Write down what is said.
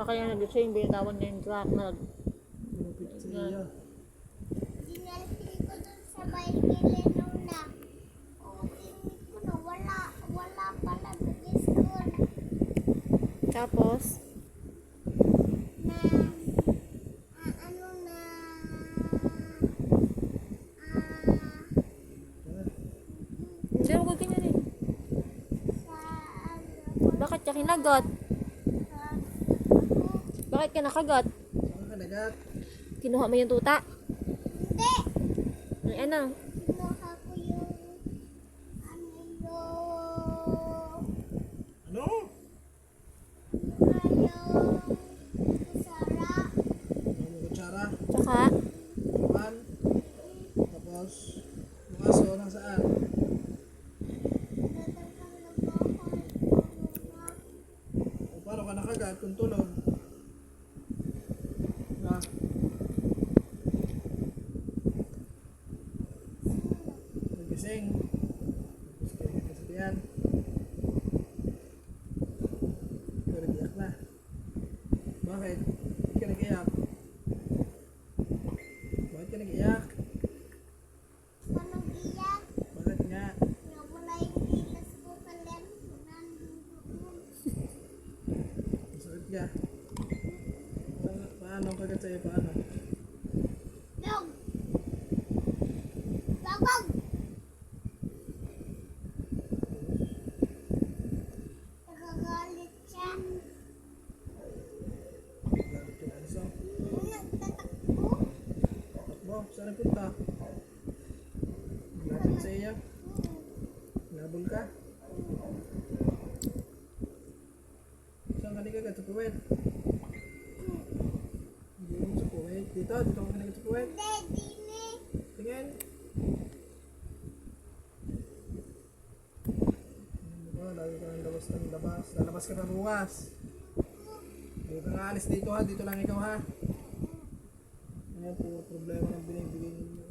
Baka kaya nagising, binitawan niya yung truck na Lumapit siya. Dinalpili ko dun sa bahay nila o tinig ko na wala pala dun school. tapos, Na ano na hindi ako ganyan eh. sa Bakit ka kinagat? sa Bakit ka nakagat? Saan ka nagat? Kinuha mo yung tuta? hindi. Ay, ano? Kinuha ko yung ano yung Ano? kusara. Ano kutsara? Tsaka, Pan? Tapos, yung aso nasaan? Natagang nagkakal. O paano ka nakagat kung tulog? Ha? Nagising. Tapos kaya ka kasabihan. Ikaw nag-iyak na. Bakit? Bakit ka nag-iyak? Bakit ka nag-iyak? Anong iyak? Bakit nga? Nawala yung ilas ko kalim. Nandun. Masakit ka? Paano ang kagat sa'yo? Paano? Dog! Dogog! Nagagalit siya. Galit yung aso. Nagtatakbo. Takbo, saan nagpunta? Galit sa iyo? Nabol ka? Saan ka nagagat? Sa puwet? Hindi mo sa puwet. Dito ka nagagat sa puwet. Hindi, dini. Tingin. Lagi ka ng labas ng labas. Lalabas ka na bukas. Hindi ka nga alis dito ha. Dito lang ikaw ha. Ayan, puro problema ng binibigay ninyo.